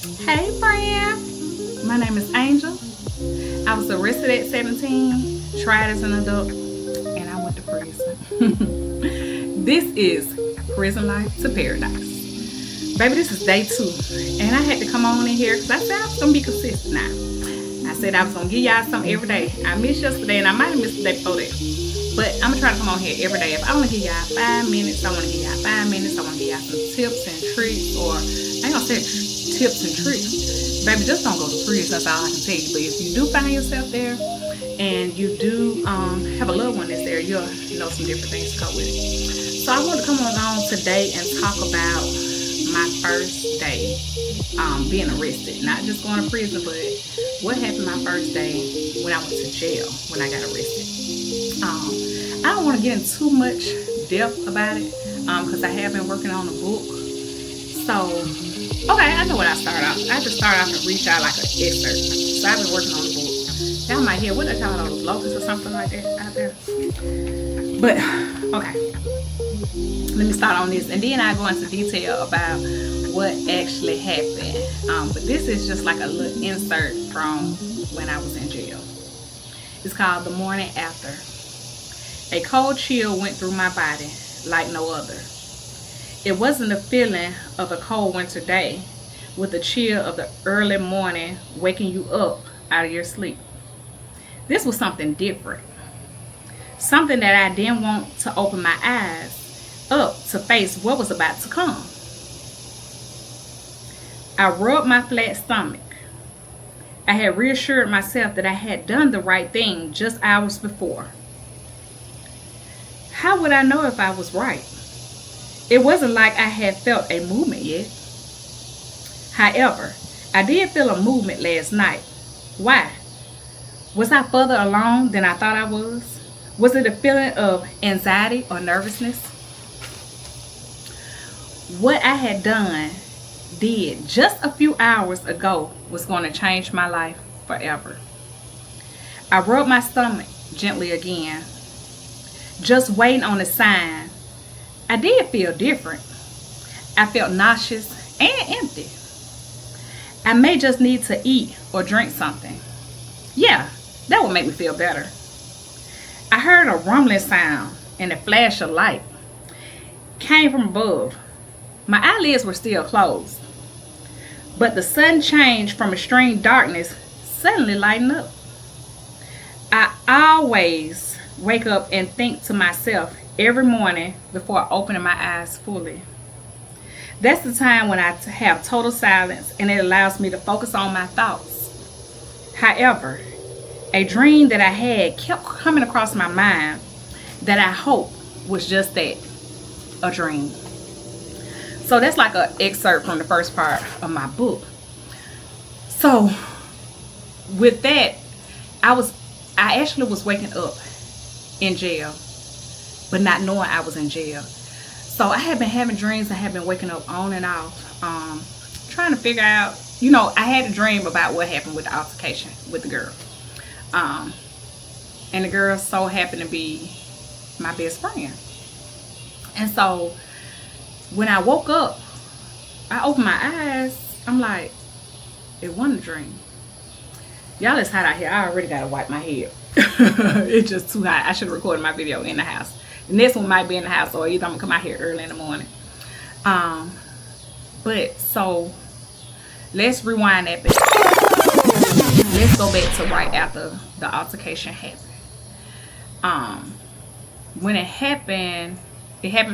Hey friend, my name is Angel. I was arrested at 17, tried as an adult, and I went to prison. This is Prison Life to Paradise. Baby, this is day 2, and I had to come on in here because I said I was going to be consistent now. I said I was going to give y'all something every day. I missed yesterday, and I might have missed the day before that. But I'm going to try to come on here every day. If I want to give y'all 5 minutes, I want to give y'all 5 minutes. I want to give y'all some tips and tricks, or I ain't going to say tips and tricks. Baby, just don't go to prison. That's all I can tell you. But if you do find yourself there and you do have a loved one that's there, you'll know some different things to go with it. So I want to come on today and talk about my first day being arrested. Not just going to prison, but what happened my first day when I went to jail when I got arrested. I don't want to get into too much depth about it because I have been working on a book. So, okay, I know what I start off. I just start off and read y'all like an excerpt. So I've been working on the book. Y'all might hear what they call those locusts or something like that out there. But, okay. Let me start on this. And then I go into detail about what actually happened. But this is just like a little insert from when I was in jail. It's called The Morning After. A cold chill went through my body like no other. It wasn't the feeling of a cold winter day with the chill of the early morning waking you up out of your sleep. This was something different. Something that I didn't want to open my eyes up to face what was about to come. I rubbed my flat stomach. I had reassured myself that I had done the right thing just hours before. How would I know if I was right? It wasn't like I had felt a movement yet. However, I did feel a movement last night. Why? Was I further along than I thought I was? Was it a feeling of anxiety or nervousness? What I had did just a few hours ago was going to change my life forever. I rubbed my stomach gently again, just waiting on a sign. I did feel different. I felt nauseous and empty. I may just need to eat or drink something. Yeah, that would make me feel better. I heard a rumbling sound and a flash of light came from above. My eyelids were still closed, but the sudden change from extreme darkness suddenly lightened up. I always wake up and think to myself every morning before opening my eyes fully. That's the time when I have total silence, and it allows me to focus on my thoughts. However, a dream that I had kept coming across my mind that I hope was just that, a dream. So that's like an excerpt from the first part of my book. So with that, I actually was waking up in jail, but not knowing I was in jail. So I had been having dreams. I had been waking up on and off, trying to figure out, I had a dream about what happened with the altercation with the girl. And the girl so happened to be my best friend. And so when I woke up, I opened my eyes. I'm like, it wasn't a dream. Y'all, it's hot out here. I already gotta wipe my head. It's just too hot. I should have recorded my video in the house. The next one might be in the house, or either I'm gonna come out here early in the morning. But so let's rewind that back. Let's go back to right after the altercation happened. When it happened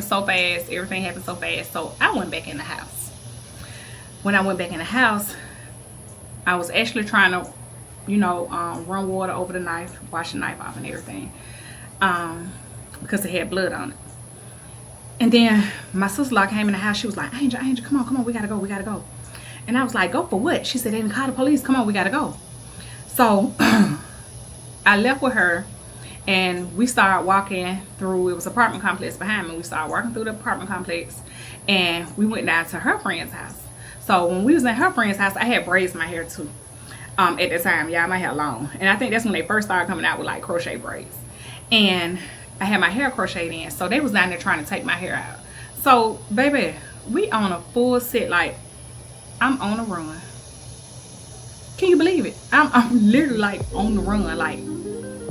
so fast. Everything happened so fast. So I went back in the house. When I went back in the house, I was actually trying to, run water over the knife, wash the knife off and everything, because it had blood on it. And then my sister came in the house. She was like, Angel, come on, we gotta go. And I was like, go for what? She said, they didn't call the police. Come on, we gotta go. So I left with her, and we started walking through, it was an apartment complex behind me. We started walking through the apartment complex, and we went down to her friend's house. So when we was in her friend's house, I had braids in my hair too. At the time, yeah, my hair long. And I think that's when they first started coming out with like crochet braids. And I had my hair crocheted in. So they was down there trying to take my hair out. So, baby, we on a full set, like, I'm on a run. Can you believe it? I'm literally like on the run. Like,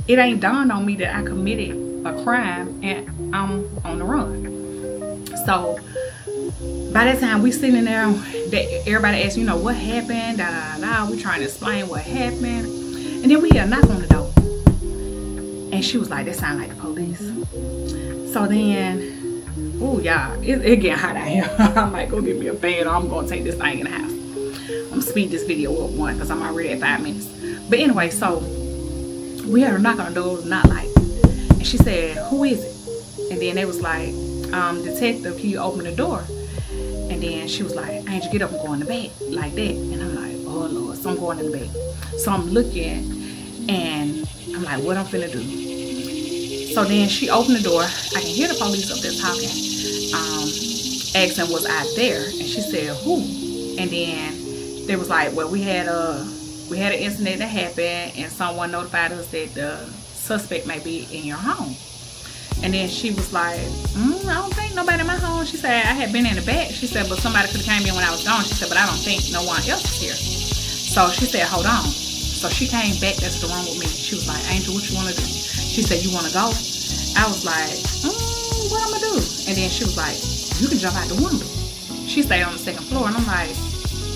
it ain't dawned on me that I committed a crime and I'm on the run. So by that time we sitting there, everybody asks, what happened, we trying to explain what happened. And then we hear a knock on the door, and she was like, that sound like the police. So then, oh y'all, it getting hot out here. I'm like, go get me a fan, or I'm gonna take this thing in the house. I'm gonna speed this video up one because I'm already at 5 minutes. But anyway, so we had a knock on the door, not like, and she said, who is it? And then they was like, detective, can you open the door? And then she was like, Angel, get up and go in the bed, like that. And I'm like, oh Lord. So I'm going in the bed. So I'm looking, and I'm like, what I'm finna do? So then she opened the door. I can hear the police up there talking, asking was I there, and she said, who? And then they was like, well, we had an incident that happened, and someone notified us that the suspect may be in your home. And then she was like, I don't think nobody in my home. She said, I had been in the back. She said, but somebody could have came in when I was gone. She said, but I don't think no one else is here. So she said, hold on. So she came back that's the room with me. She was like, Angel, what you want to do? She said, you want to go? I was like, what I'm going to do? And then she was like, you can jump out the window. She stayed on the second floor. And I'm like,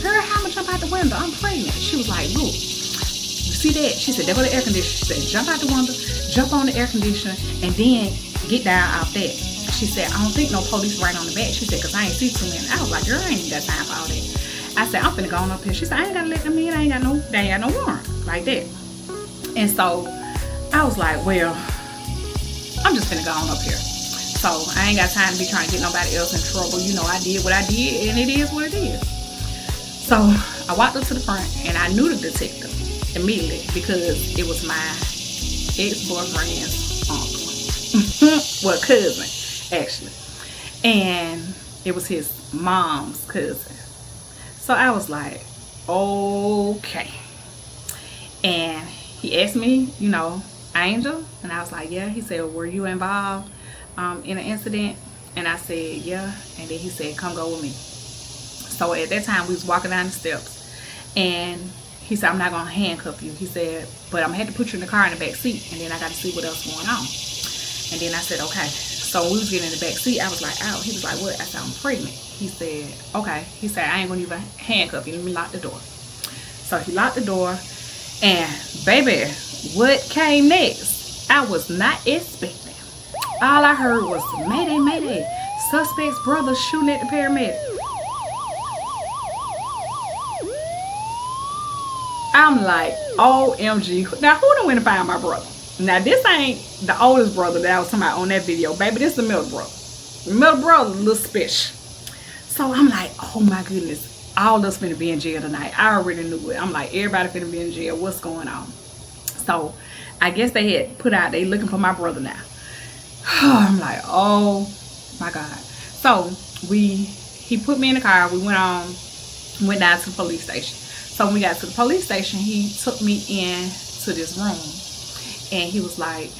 girl, how am I jump out the window? I'm pregnant. She was like, look, you see that? She said, there go the air conditioner. She said, jump out the window, jump on the air conditioner, and then get down out there. She said, I don't think no police right on the back. She said, because I ain't see too many. I was like, girl, I ain't got time for all that. I said, I'm finna go on up here. She said, I ain't gotta let them in. They ain't got no warrant. Like that. And so I was like, well, I'm just finna go on up here. So I ain't got time to be trying to get nobody else in trouble. I did what I did, and it is what it is. So I walked up to the front, and I knew the detective immediately because it was my ex-boyfriend's uncle. Well, cousin, actually. And it was his mom's cousin. So I was like, okay. And he asked me, Angel? And I was like, yeah. He said, were you involved in an incident? And I said, yeah. And then he said, come go with me. So at that time, we was walking down the steps. And he said, I'm not going to handcuff you. He said, but I'm going to have to put you in the car in the back seat. And then I got to see what else going on. And then I said, okay. So we was getting in the back seat. I was like, ow. He was like, what? I said, I'm pregnant. He said, okay. He said, I ain't going to even handcuff you. Let me lock the door. So he locked the door. And baby, what came next? I was not expecting. All I heard was, mayday, mayday. Suspect's brother shooting at the paramedic. I'm like, OMG. Now, who done went and find my brother? Now, this ain't the oldest brother that I was talking about on that video. Baby, this is the middle brother. The middle brother is a little special. So, I'm like, oh my goodness. All of us finna be in jail tonight. I already knew it. I'm like, everybody finna be in jail. What's going on? So, I guess they had put out, they looking for my brother now. I'm like, oh my God. So, he put me in the car. We went down to the police station. So when we got to the police station, he took me in to this room, and he was like,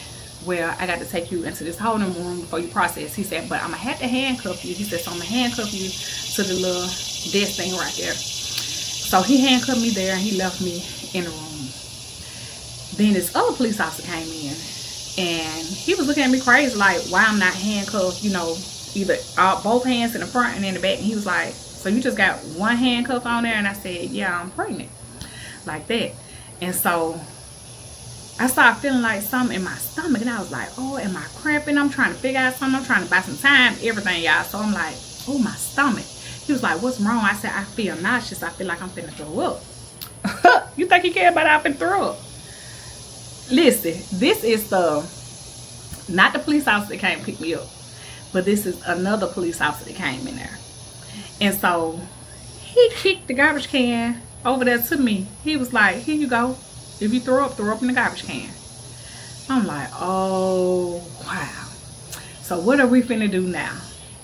well, I got to take you into this holding room before you process. He said, but I'm gonna have to handcuff you. He said, so I'm gonna handcuff you to the little desk thing right there. So he handcuffed me there, and he left me in the room. Then this other police officer came in, and he was looking at me crazy, like, why I'm not handcuffed, either both hands in the front and in the back. And he was like, so you just got one handcuff on there? And I said, yeah, I'm pregnant. Like that. And so I started feeling like something in my stomach. And I was like, oh, am I cramping? I'm trying to figure out something. I'm trying to buy some time, everything, y'all. So I'm like, oh, my stomach. He was like, what's wrong? I said, I feel nauseous. I feel like I'm finna throw up. You think he cared about how I'm finna throw up? Listen, this is not the police officer that came to pick me up. But this is another police officer that came in there. And so he kicked the garbage can over there to me. He was like, here you go. If you throw up in the garbage can. I'm like, oh, wow. So what are we finna do now?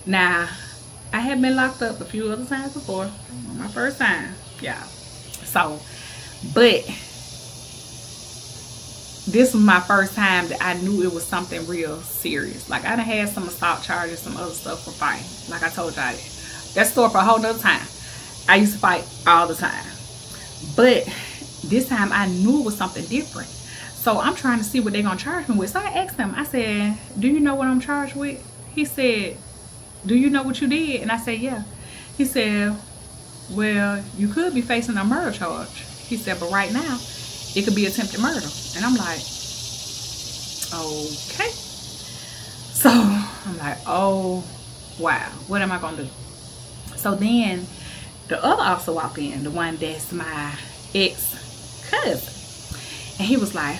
Now, I have been locked up a few other times before. My first time, yeah. So, but this was my first time that I knew it was something real serious. Like, I done had some assault charges, some other stuff for fighting. Like I told y'all, that's story for a whole nother time. I used to fight all the time. But this time I knew it was something different. So I'm trying to see what they're going to charge me with. So I asked him, I said, do you know what I'm charged with? He said, do you know what you did? And I said, yeah. He said, well, you could be facing a murder charge. He said, but right now, it could be attempted murder. And I'm like, okay. So I'm like, oh, wow. What am I going to do? So then the other officer walked in, the one that's my ex-cousin. And he was like,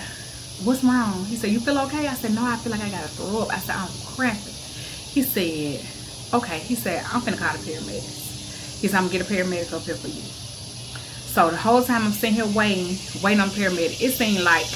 what's wrong? He said, you feel okay? I said, no, I feel like I got to throw up. I said, I'm cramping. He said, okay. He said, I'm finna call the paramedics. He said, I'm gonna get a paramedic up here for you. So the whole time I'm sitting here waiting on the paramedic, it seemed like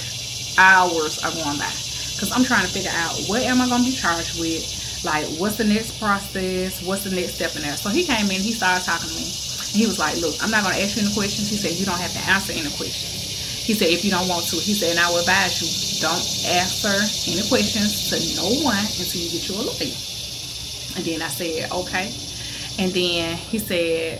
hours are going by. Because I'm trying to figure out, what am I going to be charged with? Like, what's the next process? What's the next step in there? So he came in, he started talking to me. And he was like, look, I'm not going to ask you any questions. He said, you don't have to answer any questions. He said, if you don't want to. He said, and I will advise you, don't answer any questions to no one until you get you a lawyer. And then I said, okay. And then he said,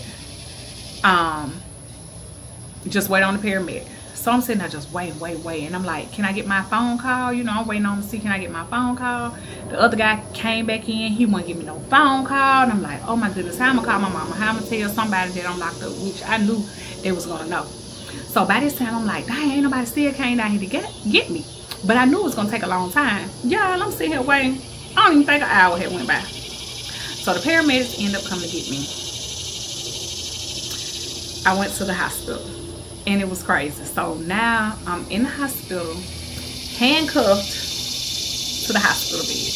just wait on the paramedic. So I'm sitting there just wait. And I'm like, can I get my phone call? You know, I'm waiting on to see, can I get my phone call? The other guy came back in. He wouldn't give me no phone call. And I'm like, oh my goodness, how I'm going to call my mama? How I'm going to tell somebody that I'm locked up, which I knew they was going to know. So by this time, I'm like, dang, ain't nobody still came down here to get me. But I knew it was going to take a long time. Y'all, I'm sitting here waiting. I don't even think an hour had went by. So the paramedics ended up coming to get me. I went to the hospital. And it was crazy. So now I'm in the hospital, handcuffed to the hospital bed.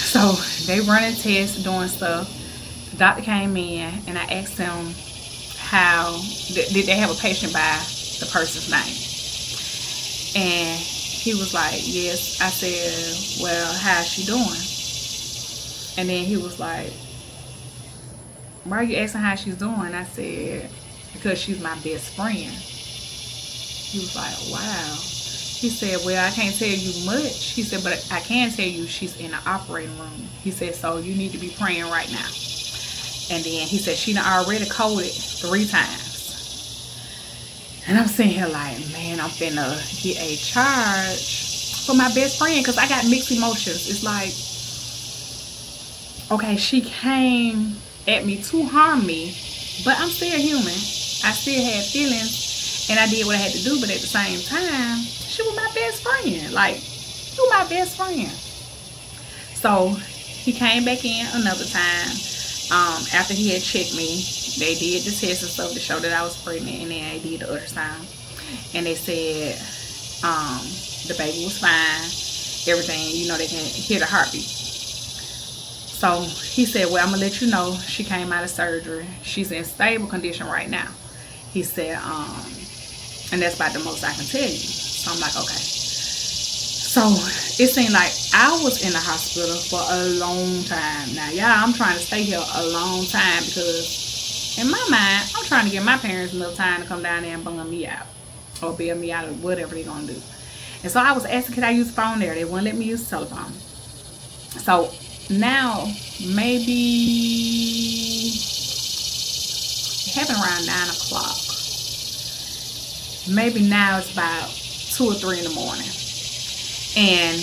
So they running tests, doing stuff. The doctor came in and I asked him how, did they have a patient by the person's name? And he was like, yes. I said, well, how's she doing? And then he was like, why are you asking how she's doing? I said, because she's my best friend. He was like, wow. He said, well, I can't tell you much. He said, but I can tell you she's in the operating room. He said, so you need to be praying right now. And then he said, she done already coded 3 times. And I'm sitting here like, man, I'm finna get a charge for my best friend, because I got mixed emotions. It's like, okay, she came at me to harm me, but I'm still human. I still had feelings and I did what I had to do, but at the same time, she was my best friend. Like, she was my best friend. So he came back in another time. After he had checked me, they did the test and stuff to show that I was pregnant, and then they did the ultrasound. And they said the baby was fine, everything, you know, they can hear the heartbeat. So he said, well, I'm gonna let you know she came out of surgery. She's in stable condition right now. He said, and that's about the most I can tell you. So I'm like, okay. So it seemed like I was in the hospital for a long time. Now, y'all, I'm trying to stay here a long time because in my mind, I'm trying to give my parents enough time to come down there and bum me out or bail me out or whatever they're gonna do. And so I was asking, could I use the phone there? They wouldn't let me use the telephone. So now, maybe it happened around 9 o'clock. Maybe now it's about 2 or 3 in the morning. And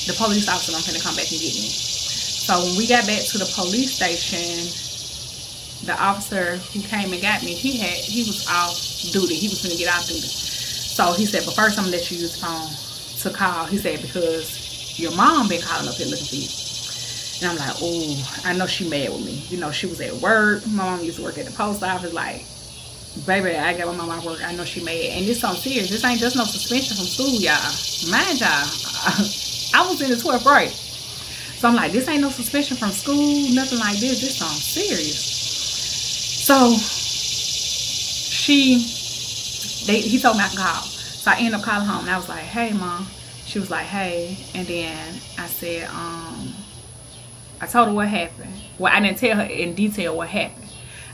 the police officer don't finna come back and get me. So when we got back to the police station, the officer who came and got me, he was off duty. He was finna get off duty. So he said, but first I'm gonna let you use the phone to call. He said, because your mom been calling up here looking for you. And I'm like, oh, I know she mad with me. You know, she was at work. My mom used to work at the post office. Like, baby, I got my mom at work. I know she mad. And this something serious. This ain't just no suspension from school, y'all. Mind y'all, I was in the 12th grade. So I'm like, this ain't no suspension from school, nothing like this. This something serious. So he told me I could call. So I ended up calling home. And I was like, hey, Mom. She was like, hey. And then I said, I told her what happened. Well, I didn't tell her in detail what happened.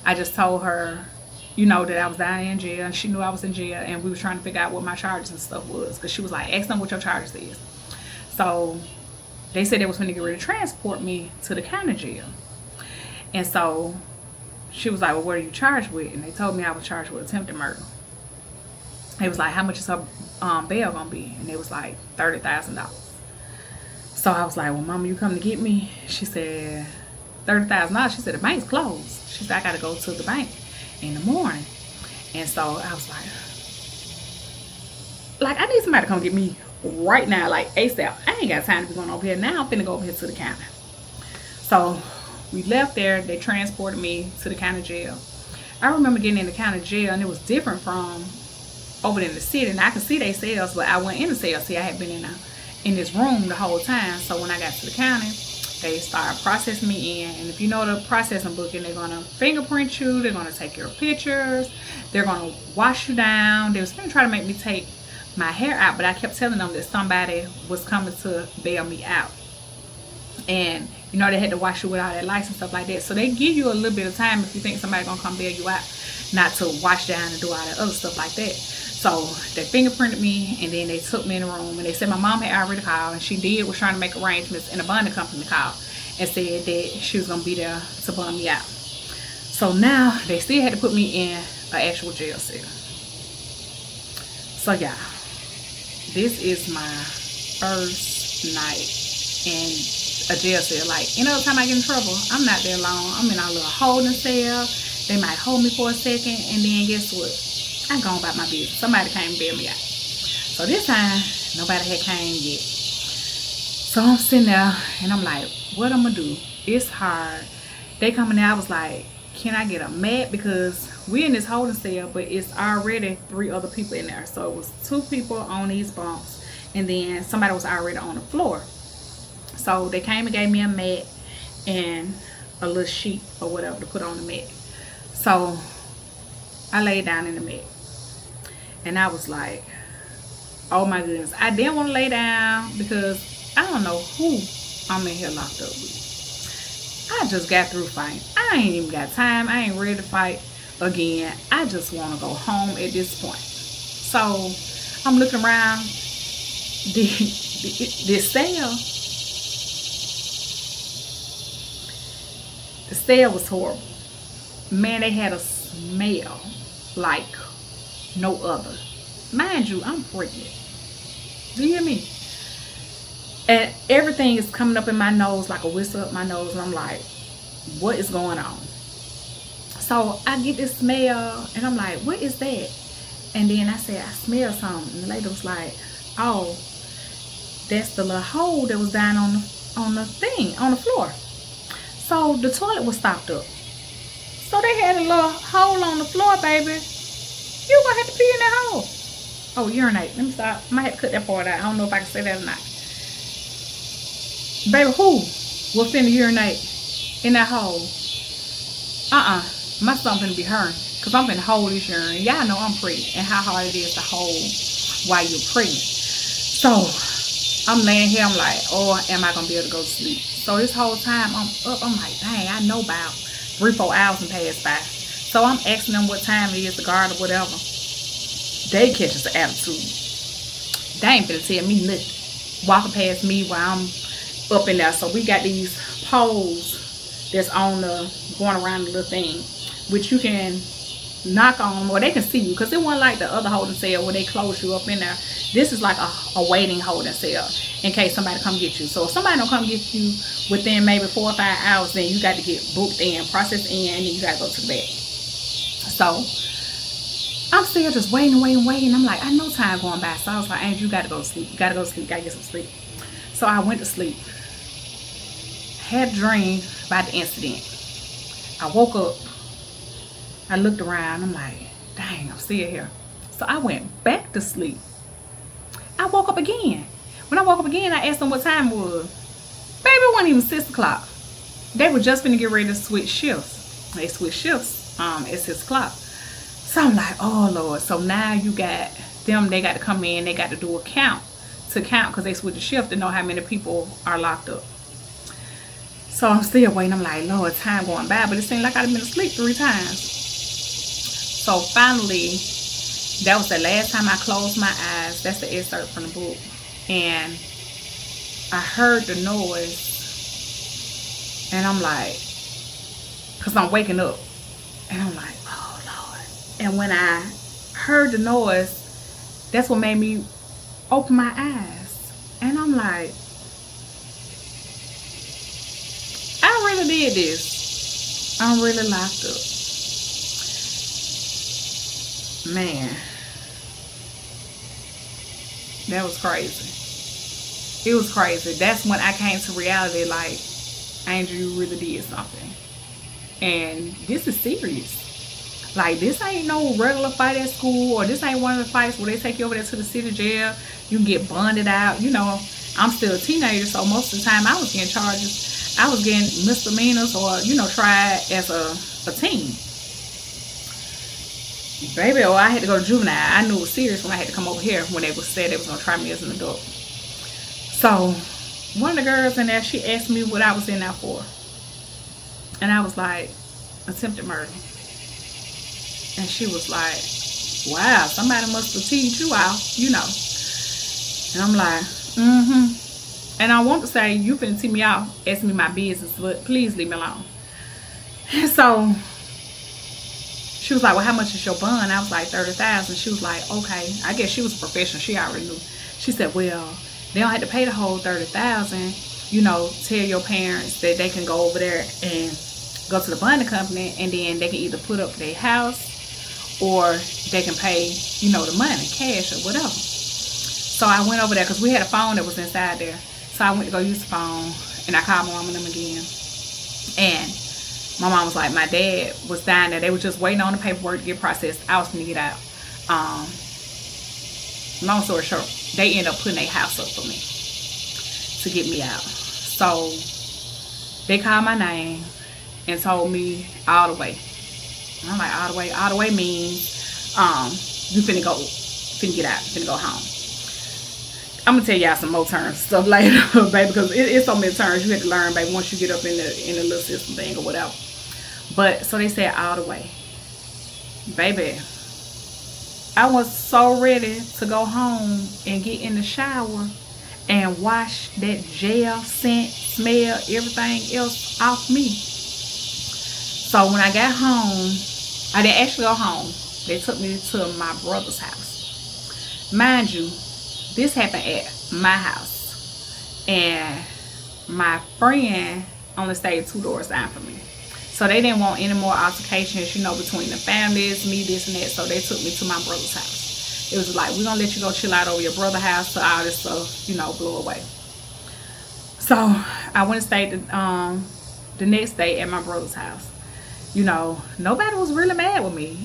I just told her, you know, that I was down in jail, and she knew I was in jail, and we were trying to figure out what my charges and stuff was, because she was like, ask them what your charges is. So they said they was going to get ready to transport me to the county jail. And so she was like, well, what are you charged with? And they told me I was charged with attempted murder. They was like, how much is her bail gonna be? And it was like $30,000. So I was like, well, Mama, you come to get me? She said, $30,000. She said, the bank's closed. She said, I gotta go to the bank in the morning. And so I was like, I need somebody to come get me right now, like ASAP. I ain't got time to be going over here. Now I'm finna go over here to the county. So we left there. They transported me to the county jail. I remember getting in the county jail, and it was different from over in the city. And I could see they cells, but I went in the cell. See, I had been in this room the whole time. So when I got to the county, they started processing me in. And if you know the processing booking, they're gonna fingerprint you, they're gonna take your pictures, they're gonna wash you down. They was gonna try to make me take my hair out, but I kept telling them that somebody was coming to bail me out. And you know, they had to wash you with all that lights and stuff like that. So they give you a little bit of time if you think somebody's gonna come bail you out, not to wash down and do all that other stuff like that. So they fingerprinted me, and then they took me in the room, and they said my mom had already called, and she was trying to make arrangements, and the bonding company called and said that she was gonna be there to bond me out. So now they still had to put me in an actual jail cell. So yeah, this is my first night in a jail cell. Like any other time I get in trouble, I'm not there long. I'm in a little holding cell. They might hold me for a second, and then guess what? I go about my business. Somebody came and bailed me out. So this time, nobody had came yet. So I'm sitting there, and I'm like, what I'm gonna do? It's hard. They coming there. I was like, can I get a mat? Because we're in this holding cell, but it's already 3 other people in there. So it was 2 people on these bunks, and then somebody was already on the floor. So they came and gave me a mat and a little sheet or whatever to put on the mat. So I laid down in the mat, and I was like, oh my goodness. I didn't want to lay down because I don't know who I'm in here locked up with. I just got through fighting. I ain't even got time. I ain't ready to fight again. I just want to go home at this point. So I'm looking around this cell. The cell was horrible. Man, they had a smell like no other. Mind you, I'm pregnant. Do you hear me? And everything is coming up in my nose like a whistle up my nose, and I'm like, what is going on? So I get this smell, and I'm like, what is that? And then I said, I smell something. And the lady was like, oh, that's the little hole that was down on the floor. So the toilet was stopped up. So they had a little hole on the floor, baby. You gonna have to pee in that hole. Oh, urinate. Let me stop. I might have to cut that part out. I don't know if I can say that or not. Baby, who will finna urinate in that hole? My stomach finna be hurting, because I'm finna hold this urine. Y'all know I'm pregnant and how hard it is to hold while you're pregnant. So I'm laying here, I'm like, oh, am I gonna be able to go to sleep? So this whole time I'm up, I'm like, dang, I know about 3-4 hours and passed by. So I'm asking them what time it is, the guard or whatever. They catch us an attitude. They ain't finna tell me nothing. Walking past me while I'm up in there. So we got these poles that's on going around the little thing, which you can knock on, or they can see you, because it wasn't like the other holding cell where they close you up in there. This is like a waiting holding cell in case somebody come get you. So if somebody don't come get you within maybe 4 or 5 hours, then you got to get booked in, processed in, and then you got to go to the bed. So I'm still just waiting. I'm like, I know time going by. So I was like, Angel, you got to go to sleep. You got to go to sleep. You got to get some sleep. So I went to sleep. Had a dream about the incident. I woke up. I looked around. I'm like, dang, I'm still here. So I went back to sleep. I woke up again. When I woke up again, I asked them what time it was. Baby, it wasn't even 6 o'clock. They were just finna get ready to switch shifts. They switched shifts at 6 o'clock. So I'm like, oh Lord. So now you got them, they got to come in, they got to do a count because they switched the shift to know how many people are locked up. So I'm still waiting. I'm like, Lord, time going by, but it seemed like I'd been asleep 3 times. So finally, that was the last time I closed my eyes. That's the excerpt from the book. And I heard the noise, and I'm like, because I'm waking up, and I'm like, oh Lord. And when I heard the noise, That's what made me open my eyes. And I'm like, I really did this. I'm really locked up. Man, that was crazy. It was crazy. That's when I came to reality, like, Angel, you really did something. And this is serious. Like, this ain't no regular fight at school, or this ain't one of the fights where they take you over there to the city jail. You can get bonded out. You know, I'm still a teenager, so most of the time I was getting charges. I was getting misdemeanors or, you know, tried as a teen. Baby, or I had to go to juvenile. I knew it was serious when I had to come over here when they said they was going to try me as an adult. So, one of the girls in there, she asked me what I was in there for. And I was like, attempted murder. And she was like, wow, somebody must have teed you out, you know. And I'm like, mm-hmm. And I want to say, you finna tee me out, ask me my business, but please leave me alone. And so, she was like, well, how much is your bond? I was like, 30,000. She was like, okay. I guess she was a professional. She already knew. She said, well, they don't have to pay the whole 30,000. You know, tell your parents that they can go over there and go to the bonding company, and then they can either put up their house or they can pay, you know, the money, cash or whatever. So I went over there because we had a phone that was inside there. So I went to go use the phone, and I called my mom and them again. And my mom was like, my dad was down there. They were just waiting on the paperwork to get processed. I was going to get out. Long story short, they ended up putting their house up for me to get me out. So they called my name and told me all the way. I'm like, all the way? All the way means you finna get out, finna go home. I'm gonna tell y'all some more terms stuff later, baby, because it's so many terms you have to learn, baby, once you get up in the little system thing or whatever. But so they said all the way. Baby, I was so ready to go home and get in the shower and wash that jail scent, smell, everything else off me. So when I got home, I didn't actually go home. They took me to my brother's house. Mind you, this happened at my house. And my friend only stayed 2 doors down from me. So they didn't want any more altercations, you know, between the families, me, this and that. So they took me to my brother's house. It was like, we're going to let you go chill out over your brother's house till all this stuff, you know, blow away. So I went and stayed the next day at my brother's house. You know, nobody was really mad with me.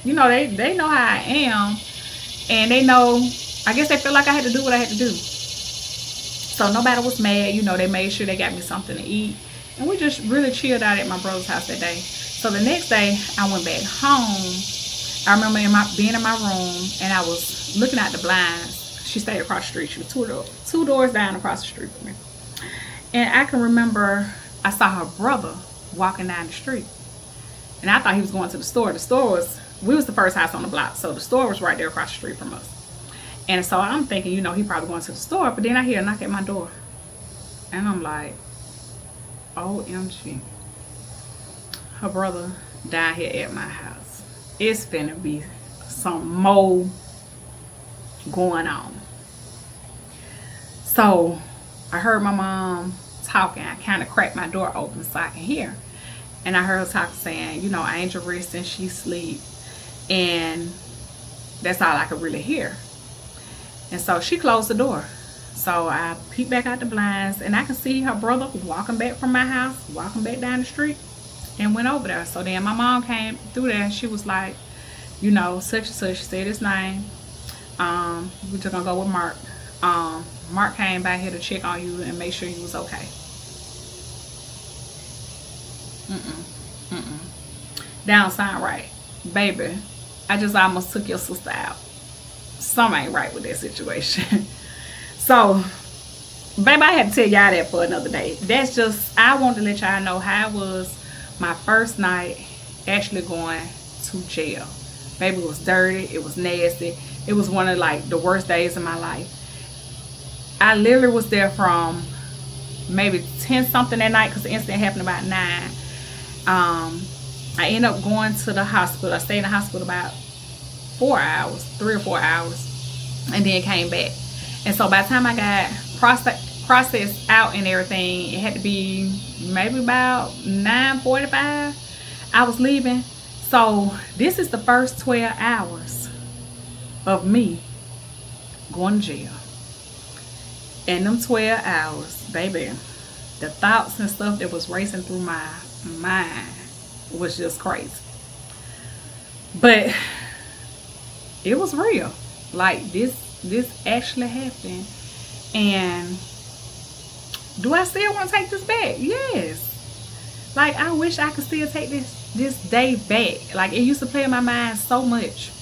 You know, they know how I am. And they know, I guess they feel like I had to do what I had to do. So nobody was mad. You know, they made sure they got me something to eat. And we just really chilled out at my brother's house that day. So the next day, I went back home. I remember being in my room, and I was looking out the blinds. She stayed across the street. She was two doors down across the street from me. And I can remember I saw her brother walking down the street. And I thought he was going to the store. The store was, we was the first house on the block. So the store was right there across the street from us. And so I'm thinking, you know, he probably going to the store. But then I hear a knock at my door. And I'm like, OMG. Her brother down here at my house. It's finna be some more going on. So I heard my mom talking. I kind of cracked my door open so I can hear. And I heard her talking, saying, you know, Angel resting, she sleep. And that's all I could really hear. And so she closed the door. So I peeked back out the blinds, and I could see her brother walking back from my house, walking back down the street, and went over there. So then my mom came through there, and she was like, you know, such and such. She said his name. We're just gonna go with Mark. Mark came by here to check on you and make sure you was okay. That don't sound right, baby. I just almost took your sister out. Something ain't right with that situation. So, baby, I had to tell y'all that for another day. That's just, I wanted to let y'all know how it was my first night actually going to jail. Baby, it was dirty. It was nasty. It was one of, like, the worst days of my life. I literally was there from maybe 10 something that night because the incident happened about 9. I ended up going to the hospital. I stayed in the hospital about 4 hours, 3 or 4 hours, and then came back. And so by the time I got processed out and everything, it had to be maybe about 9:45. I was leaving. So this is the first 12 hours of me going to jail. And them 12 hours, baby, the thoughts and stuff that was racing through my mind was just crazy. But it was real. Like this actually happened. And do I still want to take this back? Yes. Like, I wish I could still take this day back. Like, it used to play in my mind so much.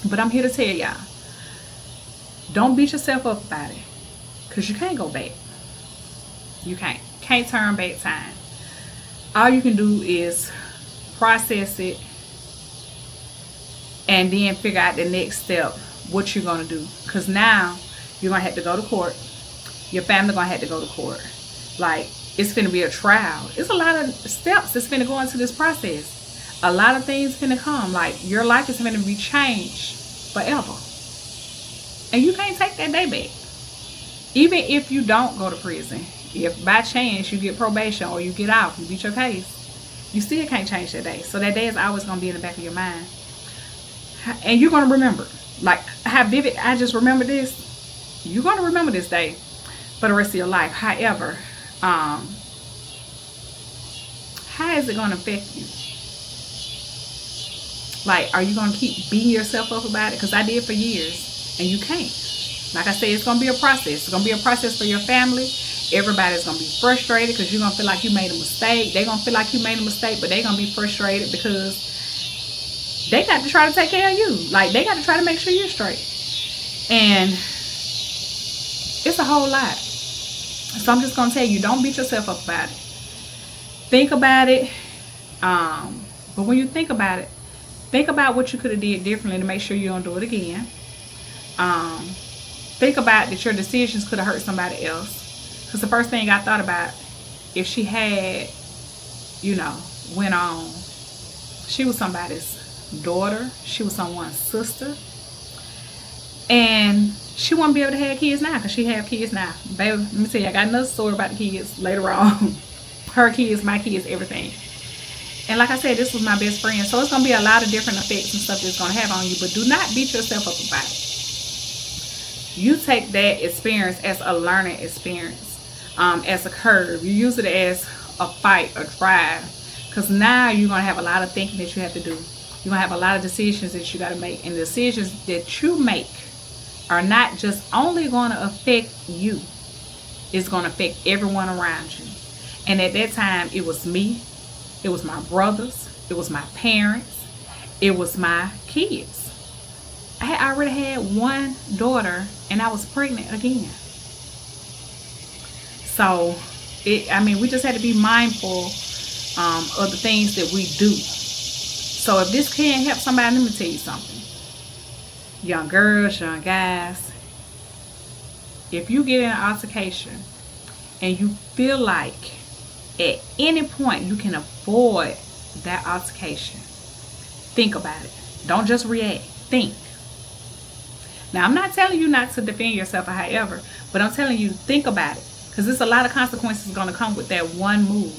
But I'm here to tell y'all, don't beat yourself up about it, because you can't go back. You can't turn back time. All you can do is process it and then figure out the next step, what you're going to do. Because now you're going to have to go to court. Your family going to have to go to court. Like, it's finna be a trial. It's a lot of steps that's finna go into this process. A lot of things finna come. Like, your life is finna be changed forever. And you can't take that day back. Even if you don't go to prison, if by chance you get probation or you get out, you beat your case, you still can't change that day. So that day is always going to be in the back of your mind. And you're going to remember. Like, how vivid I just remember this. You're going to remember this day for the rest of your life. However, how is it going to affect you? Like, are you going to keep beating yourself up about it? Because I did for years, and you can't. Like I said, it's going to be a process. It's going to be a process for your family. Everybody's going to be frustrated because you're going to feel like you made a mistake. They're going to feel like you made a mistake, but they're going to be frustrated because they got to try to take care of you. Like, they got to try to make sure you're straight. And it's a whole lot. So I'm just going to tell you, don't beat yourself up about it. Think about it. But when you think about it, think about what you could have did differently to make sure you don't do it again. Think about that your decisions could have hurt somebody else. Because the first thing I thought about, if she had, went on, she was somebody's daughter. She was someone's sister. And she won't be able to have kids now because she have kids now. Baby, let me tell you, I got another story about the kids later on. Her kids, my kids, everything. And like I said, this was my best friend. So it's going to be a lot of different effects and stuff that's going to have on you. But do not beat yourself up about it. You take that experience as a learning experience, as a curve. You use it as a fight, a drive. Because now you're going to have a lot of thinking that you have to do. You're going to have a lot of decisions that you got to make. And the decisions that you make are not just only going to affect you. It's going to affect everyone around you. And at that time, it was me. It was my brothers. It was my parents. It was my kids. I had already had one daughter and I was pregnant again. So, we just had to be mindful of the things that we do. So if this can help somebody, let me tell you something. Young girls, young guys, if you get in an altercation and you feel like at any point you can avoid that altercation, think about it. Don't just react. Think. Now, I'm not telling you not to defend yourself or however, but I'm telling you, think about it. Because there's a lot of consequences going to come with that one move.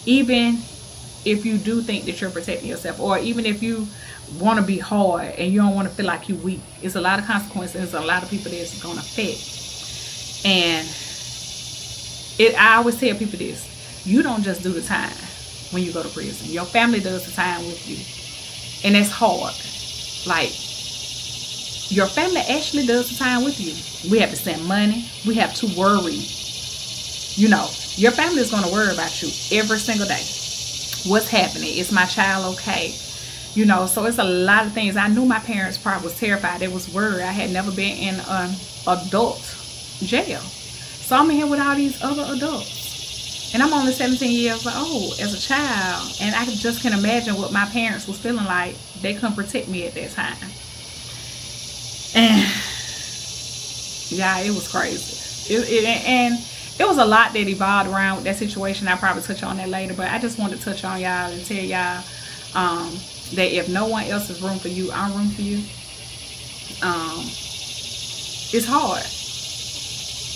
Even if you do think that you're protecting yourself, or even if you want to be hard and you don't want to feel like you're weak, it's a lot of consequences. There's a lot of people that it's going to affect. And I always tell people this: you don't just do the time when you go to prison. Your family does the time with you, and it's hard. Like, your family actually does the time with you. We have to send money. We have to worry. Your family is going to worry about you every single day. What's happening? Is my child okay? So it's a lot of things. I knew my parents probably was terrified. They was worried. I had never been in an adult jail. So I'm in here with all these other adults. And I'm only 17 years old as a child. And I just can imagine what my parents was feeling like. They couldn't protect me at that time. And yeah, it was crazy. And it was a lot that evolved around with that situation. I'll probably touch on that later, but I just wanted to touch on y'all and tell y'all that if no one else is room for you, I'm room for you. It's hard.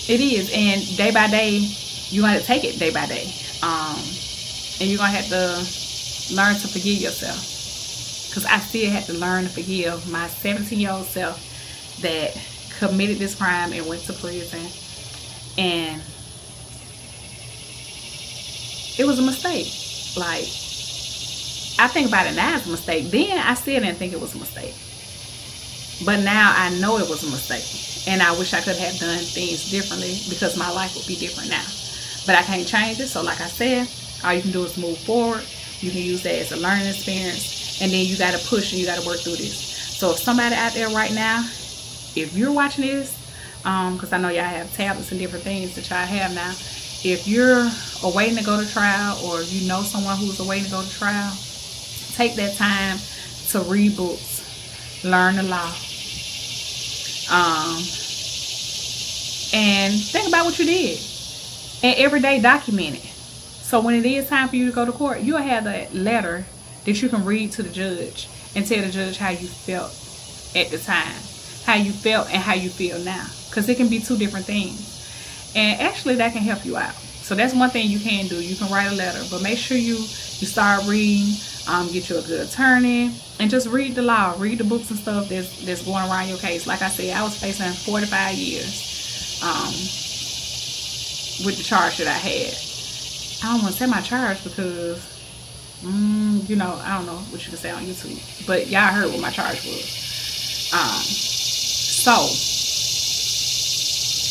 It is. And day by day, you're going to take it day by day. And you're going to have to learn to forgive yourself. Because I still had to learn to forgive my 17-year-old self that committed this crime and went to prison. And it was a mistake. Like, I think about it now as a mistake. Then I still didn't think it was a mistake. But now I know it was a mistake. And I wish I could have done things differently because my life would be different now. But I can't change it. So like I said, all you can do is move forward. You can use that as a learning experience. And then you got to push and you got to work through this. So if somebody out there right now, if you're watching this, because I know y'all have tablets and different things that y'all have now. If you're awaiting to go to trial, or you know someone who's awaiting to go to trial, take that time to read books, learn the law, and think about what you did, and every day document it. So when it is time for you to go to court, you'll have that letter that you can read to the judge and tell the judge how you felt at the time, how you felt and how you feel now, because it can be two different things. And actually that can help you out. So that's one thing you can do. You can write a letter, but make sure you start reading, get you a good attorney, and just read the law, read the books and stuff that's going around your case. Like I said, I was facing 45 years with the charge that I had. I don't want to say my charge because, you know, I don't know what you can say on YouTube, but y'all heard what my charge was. So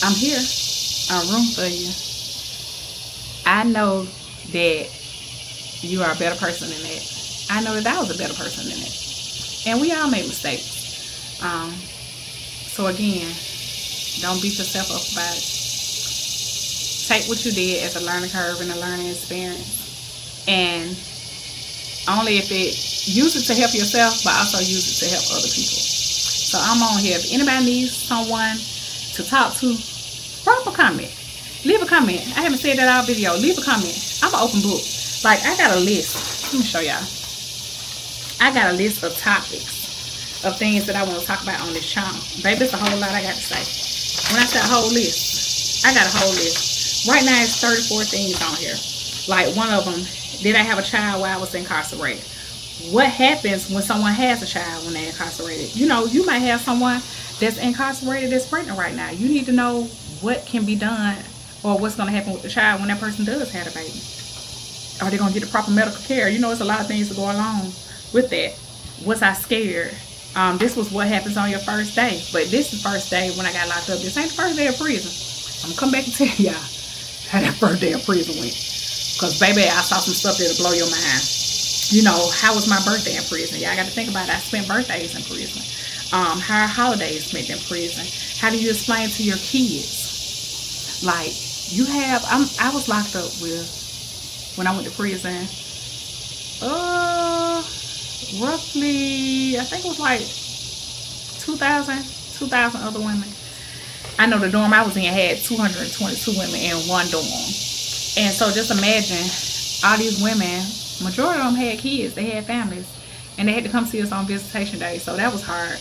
I'm here. I'm room for you. I know that you are a better person than that. I know that I was a better person than that. And we all make mistakes. So again, don't beat yourself up about it. Take what you did as a learning curve and a learning experience. And only if use it to help yourself, but also use it to help other people. So I'm on here. If anybody needs someone to talk to, drop a comment. Leave a comment. I haven't said that all video. Leave a comment. I'm an open book. Like, I got a list. Let me show y'all. I got a list of topics of things that I want to talk about on this channel. Baby, it's a whole lot I got to say. When I say a whole list, I got a whole list. Right now, it's 34 things on here. Like, one of them, did I have a child while I was incarcerated? What happens when someone has a child when they're incarcerated? You know, you might have someone that's incarcerated that's pregnant right now. You need to know what can be done or what's going to happen with the child when that person does have a baby. Are they going to get the proper medical care? You know, it's a lot of things that go along with that. Was I scared? This was what happens on your first day. But this is the first day when I got locked up. This ain't the first day of prison. I'm going to come back and tell y'all how that first day of prison went. Because, baby, I saw some stuff that'll blow your mind. You know, how was my birthday in prison? Y'all got to think about it. I spent birthdays in prison. How are holidays spent in prison? How do you explain to your kids? Like, you have, I was locked up with, when I went to prison, roughly, I think it was like 2,000 other women. I know the dorm I was in had 222 women in one dorm. And so just imagine all these women, majority of them had kids, they had families, and they had to come see us on visitation day. So that was hard.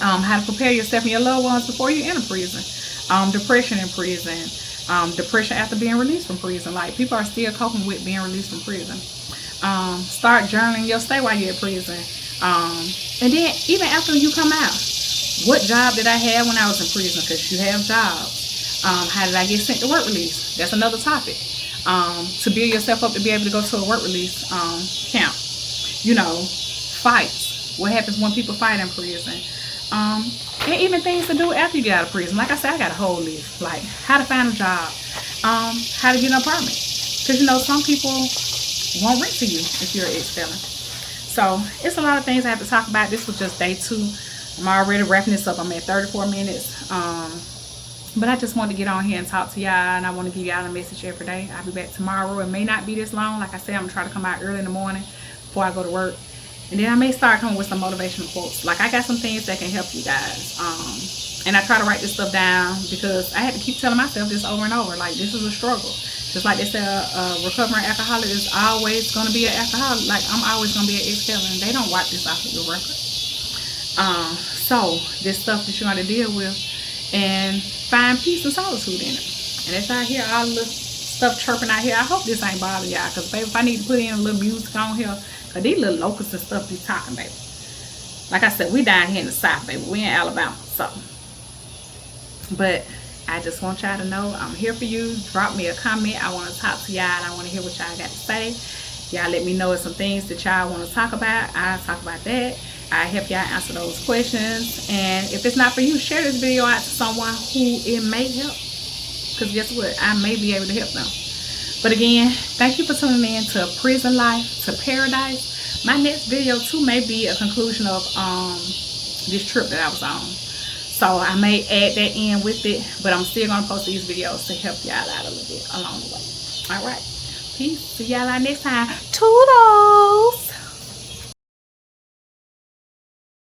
How to prepare yourself and your loved ones before you enter prison. Depression in prison. Depression after being released from prison. Like, people are still coping with being released from prison. Start journaling your stay while you're in prison. And then even after you come out, what job did I have when I was in prison? Because you have jobs. How did I get sent to work release? That's another topic. To build yourself up to be able to go to a work release camp. You know, fights. What happens when people fight in prison? And even things to do after you get out of prison. Like I said, I got a whole list. Like, how to find a job. How to get an apartment. Because, you know, some people won't rent to you if you're an ex-felon. So, it's a lot of things I have to talk about. This was just day 2. I'm already wrapping this up. I'm at 34 minutes. But I just wanted to get on here and talk to y'all. And I want to give y'all a message every day. I'll be back tomorrow. It may not be this long. Like I said, I'm going to try to come out early in the morning before I go to work. And then I may start coming with some motivational quotes. Like, I got some things that can help you guys. And I try to write this stuff down because I had to keep telling myself this over and over. Like, this is a struggle. Just like they said, a recovering alcoholic is always going to be an alcoholic. Like, I'm always going to be an ex-felon. They don't wipe this off of your record. So this stuff that you're going to deal with, and find peace and solitude in it. And as I hear all the stuff chirping out here, I hope this ain't bothering y'all, because baby, if I need to put in a little music on here, because these little locusts and stuff be talking, baby. Like I said, we down here in the South, baby. We in Alabama, so. But I just want y'all to know I'm here for you. Drop me a comment. I want to talk to y'all, and I want to hear what y'all got to say. Y'all let me know if some things that y'all want to talk about. I'll talk about that. I help y'all answer those questions. And if it's not for you, share this video out to someone who it may help. Because guess what? I may be able to help them. But again, thank you for tuning in to Prison Life to Paradise. My next video too may be a conclusion of this trip that I was on. So I may add that in with it, but I'm still going to post these videos to help y'all out a little bit along the way. All right. Peace. See y'all next time. Toodles.